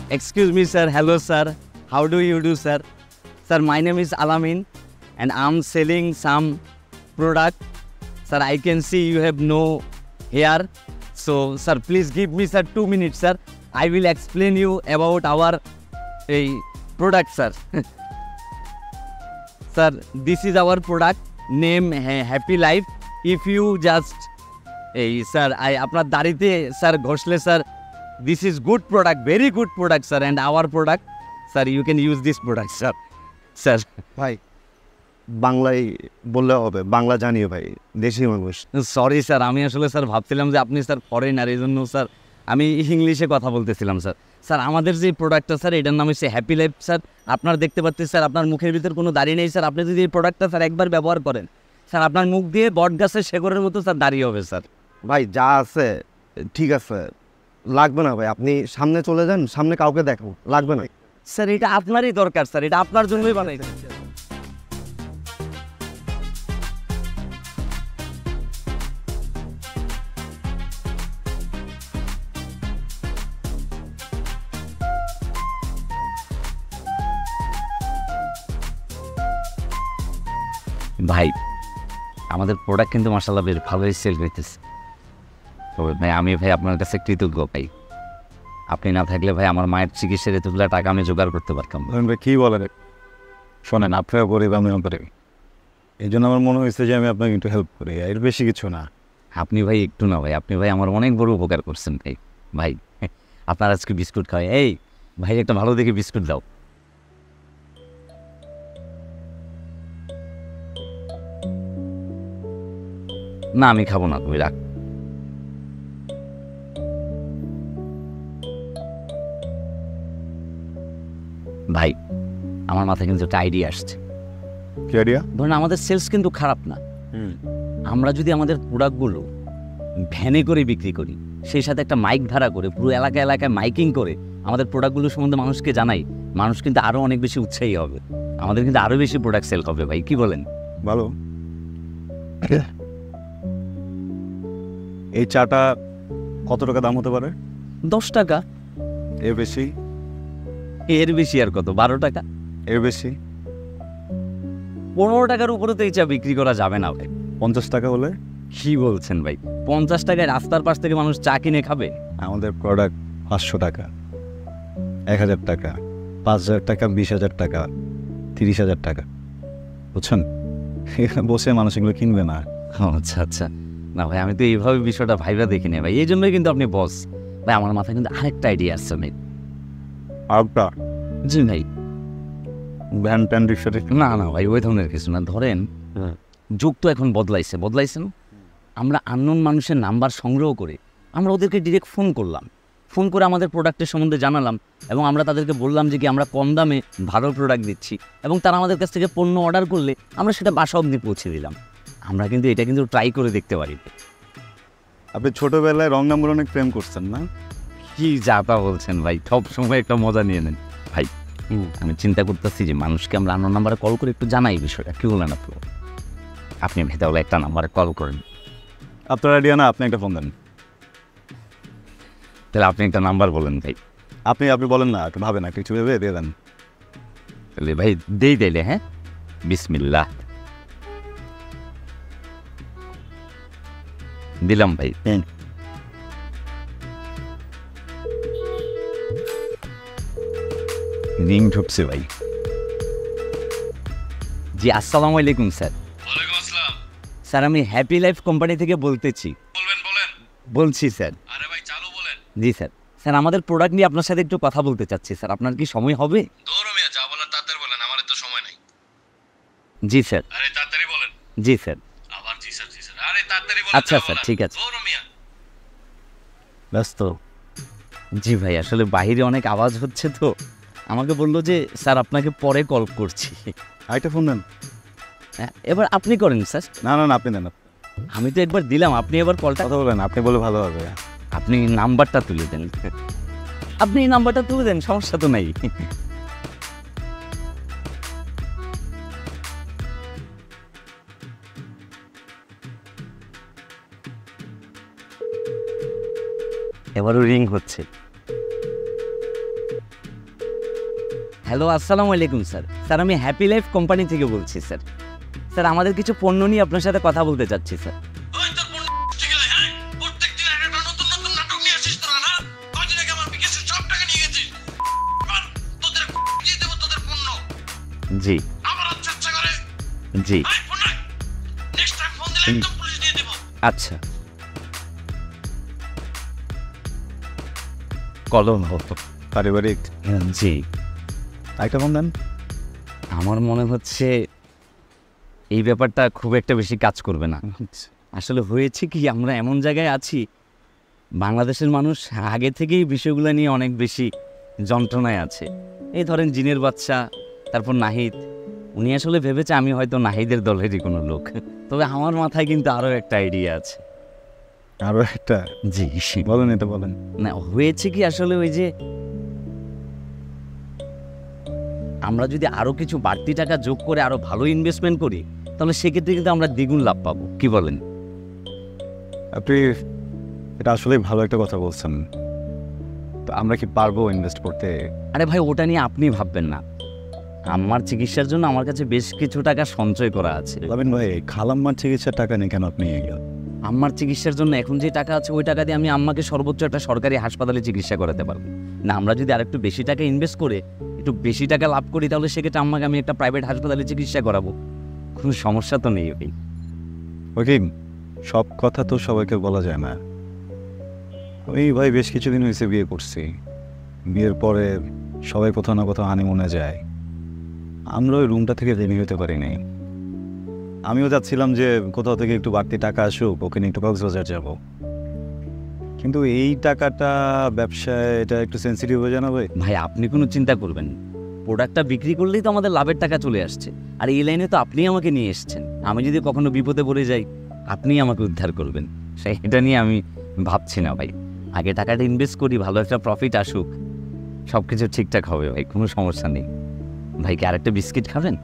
Excuse me, sir. Hello, sir. How do you do, sir? Sir, my name is Alamin and I'm selling some product. Sir, I can see you have no hair. So, sir, please give me, sir, 2 minutes, sir. I will explain you about our product, sir. Sir, this is our product. Name Happy Life. If you just, sir, আপনার দাড়িতে sir ঘষলে, sir, this is good product, very good product, sir, and our product, sir, you can use this product, sir. Sir, ভাই বাংলায় বললে হবে, বাংলা জানিও ভাই, দেশি মানুষ। সরি স্যার, আমি আসলে স্যার ভাবছিলাম যে আপনি স্যার ফরেনার, এই জন্য স্যার আমি ইংলিশে কথা বলতেছিলাম স্যার। স্যার আমাদের যে প্রোডাক্টটা স্যার এটার নাম হচ্ছে হ্যাপি লাইফ স্যার। আপনার দেখতে পাচ্ছেন স্যার আপনার মুখের ভিতর কোনো দাড়ি নেই স্যার। আপনি যদি এই প্রোডাক্টটা স্যার একবার ব্যবহার করেন স্যার, আপনার মুখ দিয়ে বট গাছের শেকড়ের মতো স্যার দাঁড়িয়ে হবে স্যার। ভাই যা আছে ঠিক আছে, লাগবে না ভাই, আপনি সামনে চলে যান, সামনে কাউকে দেখো, লাগবে না স্যার। এটা আপনারই দরকার স্যার, এটা আপনার জন্যই বানাই। ভাই আমাদের প্রোডাক্ট কিন্তু মাশাআল্লাহ বেশ ভালোই সেল হইতেছে। তবে ভাই আমি ভাই আপনার কাছে কৃতজ্ঞ ভাই। আপনি না থাকলে ভাই আমার মায়ের চিকিৎসার এতগুলো টাকা আমি জোগাড় করতে পারতাম। ভাই কী বলেন, শোনেন আপনারা গরিব আমিও গরিব, এই জন্য আমার মনে হয়েছে যে আমি আপনাকে একটু হেল্প করি, এর বেশি কিছু না। আপনি ভাই একটু না ভাই, আপনি ভাই আমার অনেক বড় উপকার করছেন ভাই। ভাই আপনার আজকে বিস্কুট খাওয়াই, এই ভাই একটা ভালো দেখে বিস্কুট দাও। না আমি খাবো না, তুমি রাখ। ভাই আমার মাথায় কিন্তু একটা আইডিয়া আসছে। কি আইডিয়া? ধরুন আমাদের সেলস কিন্তু খারাপ না, আমরা যদি আমাদের প্রোডাক্টগুলো ভ্যানে করে বিক্রি করি, সেই সাথে একটা মাইক ভাড়া করে পুরো এলাকায় এলাকায় মাইকিং করে আমাদের প্রোডাক্টগুলো সম্বন্ধে মানুষকে জানাই, মানুষ কিন্তু আরও অনেক বেশি উৎসাহী হবে, আমাদের কিন্তু আরও বেশি প্রোডাক্ট সেল হবে। ভাই কি বলেন? ভালো। এই চাটা কত টাকা দাম হতে পারে? 10 টাকা। এর বেশি? এর বেশি আর কত, 12 টাকা। এর বেশি? 15 টাকার উপরে তো এই চা বিক্রি করা যাবে না ভাই। 50 টাকা হলে? কি বলছেন ভাই, 50 টাকায় রাস্তার পাশ থেকে মানুষ চা কিনে খাবে? আমাদের প্রোডাক্ট 500 টাকা, 1000 টাকা, 5000 টাকা, 20,000 টাকা, 30,000 টাকা, বুঝছেন? এখানে বসে মানুষ এগুলো কিনবে না। আচ্ছা আচ্ছা, না ভাই আমি তো এইভাবে বিষয়টা ভাইবা দেখিনি ভাই, এই জন্যই কিন্তু আপনি বস। ভাই আমার মাথায় কিন্তু আরেকটা আইডিয়া আসছে ভাই। আরেকটা? জি ভাই। ভ্যান ট্যান রিক্সা? না না ভাই ওই ধরনের কিছু না। ধরেন যুগ তো এখন বদলাইছে না? আমরা আননোন মানুষের নাম্বার সংগ্রহ করে আমরা ওদেরকে ডিরেক্ট ফোন করলাম, ফোন করে আমাদের প্রোডাক্টের সম্বন্ধে জানালাম এবং আমরা তাদেরকে বললাম যে কি আমরা কম দামে ভালো প্রোডাক্ট দিচ্ছি এবং তারা আমাদের কাছ থেকে পণ্য অর্ডার করলে আমরা সেটা বাসা অবধি পৌঁছে দিলাম। আমরা কিন্তু এটা কিন্তু ট্রাই করে দেখতে পারি। আপনি ছোটোবেলায় রং নাম্বার অনেক প্রেম করছেন না? কি যাতা বলছেন ভাই, সব সময় একটা মজা নিয়ে নেন ভাই। আমি চিন্তা করতেছি যে মানুষকে আমরা আননোন নাম্বারে কল করে একটু জানাই বিষয়টা, কি বলেন আপনি? আপনি ভেতরে একটা নাম্বারে কল করেন। আপনার আইডিয়া না, আপনি একটা ফোন দেন। তাহলে আপনি একটা নাম্বার বলেন ভাই। আপনি বলেন না, একটু ভাবে না, কিছু ভেবে দিয়ে দেন। তাহলে ভাই দেই দিলে, হ্যাঁ বিসমিল্লাহ দিলাম ভাই। রিং ঢুকছে ভাই। জি আসসালামু আলাইকুম স্যার। ওয়ালাইকুম আসসালাম। স্যার আমি হ্যাপি লাইফ কোম্পানি থেকে বলতেছি। বলেন। বলছি স্যার। আরে ভাই চালু বলেন। জি স্যার। স্যার আমাদের প্রোডাক্ট নিয়ে আপনার সাথে একটু কথা বলতে চাচ্ছি স্যার, আপনার কি সময় হবে? দৌড় মিয়া, যা বলার তাড়াতাড়ি বলেন, আমার তো সময় নাই। জি স্যার। আরে তাড়াতাড়ি বলেন। জি স্যার। আবার জি স্যার। আরে তাড়াতাড়ি বলেন। আচ্ছা স্যার ঠিক আছে। দৌড় মিয়া। ব্যস্ত? জি ভাই আসলে বাইরে অনেক আওয়াজ হচ্ছে তো, আমাকে বললো যে স্যার আপনাকে পরে কল করছি। আরেকটা ফোন দেন। হ্যাঁ এবার আপনি করেন স্যার। না আপনি দেন। আমি তো একবার দিলাম, আপনি এবার কলটা কথা বলেন, আপনি বলে ভালো হবে। আপনি নাম্বারটা তুলে দেন। আপনি নাম্বারটা তুলে দেন, সমস্যা তো নাই। এবারও রিং হচ্ছে। হ্যালো, আসসালামু আলাইকুম স্যার। স্যার আমি হ্যাপি লাইফ কোম্পানি থেকে বলছি স্যার। স্যার আমাদের কিছু পণ্য নিয়ে আপনার সাথে কথা বলতে চাচ্ছি স্যার। ওই তোর পণ্য ঠিক আছে, হ্যাঁ? প্রত্যেকদিন একটা নতুন নতুন নাটক নিয়ে আসিস তোরা না? কয়দিন আগে আমার বিকাশের সব টাকা নিয়ে গেছিস। এবার তোদের দিয়ে দেবো তোদের পণ্য। জি আবার আচ্ছা করে। জি এই ফোন রাখ। নেক্সট টাইম ফোন দিলে একদম পুলিশ দিয়ে দেবো। আচ্ছা। কলম হতো। পারিবারিক জি, একটা ফোন দেন। আমার মনে হচ্ছে এই ব্যাপারটা খুব একটা বেশি কাজ করবে না। আসলে হয়েছে কি, আমরা এমন জায়গায় আছি, বাংলাদেশের মানুষ আগে থেকেই বিষয়গুলো নিয়ে অনেক বেশি যন্ত্রণায় আছে। এই ধরেন জিনের বাচ্চা, তারপর নাহিদ, উনি আসলে ভেবেছে আমি হয়তো নাহিদের দলেরই কোনো লোক। তবে আমার মাথায় কিন্তু আরও একটা আইডিয়া আছে। আরও একটা? জি বলেন, এটা বলেন। না, হয়েছে কি আসলে ওই যে আমরা যদি আরও কিছু বাড়তি টাকা যোগ করে আরও ভালো ইনভেস্টমেন্ট করি, তাহলে সেক্ষেত্রে কিন্তু আমরা দ্বিগুণ লাভ পাবো। কি বলেন? আপনি এটা আসলেই ভালো একটা কথা বলছেন। তো আমরা কি পারবো ইনভেস্ট করতে? আরে ভাই, ওটা নিয়ে আপনি ভাববেন না। আমার চিকিৎসার জন্য আমার কাছে বেশ কিছু টাকা সঞ্চয় করা আছে। লাবিন ভাই, খালাম্মার চিকিৎসার টাকা নেই কেন আপনি এগুলো? আম্মার চিকিৎসার জন্য এখন যে টাকা আছে, ওই টাকা দিয়ে আমি আম্মাকে সর্বোচ্চ একটা সরকারি হাসপাতালে চিকিৎসা করাতে পারবো না। আমরা যদি আরেকটু বেশি টাকা ইনভেস্ট করে একটু বেশি টাকা লাভ করি, তাহলে সেক্ষেত্রে আম্মাকে আমি একটা প্রাইভেট হাসপাতালে চিকিৎসা করাবো। কোনো সমস্যা তো নেই ভাই। ওকে, সব কথা তো সবাইকে বলা যায় না। আমি ভাই বেশ কিছুদিন হয়েছে বিয়ে করছি। বিয়ের পরে সবাই কোথাও না কোথাও হানিমুনে যায়, আমরা ওই রুমটা থেকে বেরিয়ে হতে পারিনি। আমিও যাচ্ছিলাম যে কোথাও থেকে একটু বাড়তি টাকা আসুক, ওকে নিয়ে একটু কক্সবাজার যাব। কিন্তু এই টাকাটা ব্যবসায় এটা একটু সেন্সিটিভ হয়ে যায় না ভাই? ভাই আপনি কোনো চিন্তা করবেন না, প্রোডাক্টটা বিক্রি করলেই তো আমাদের লাভের টাকা চলে আসছে। আর এই লাইনে তো আপনিই আমাকে নিয়ে এসেছেন। আমি যদি কখনো বিপদে পড়ে যাই, আপনিই আমাকে উদ্ধার করবেন। এটা নিয়ে আমি ভাবছি না ভাই। আগে টাকাটা ইনভেস্ট করি, ভালো একটা প্রফিট আসুক, সব কিছু ঠিকঠাক হবে ভাই, কোনো সমস্যা নেই। ভাই কি আরেকটা বিস্কিট খাবেন?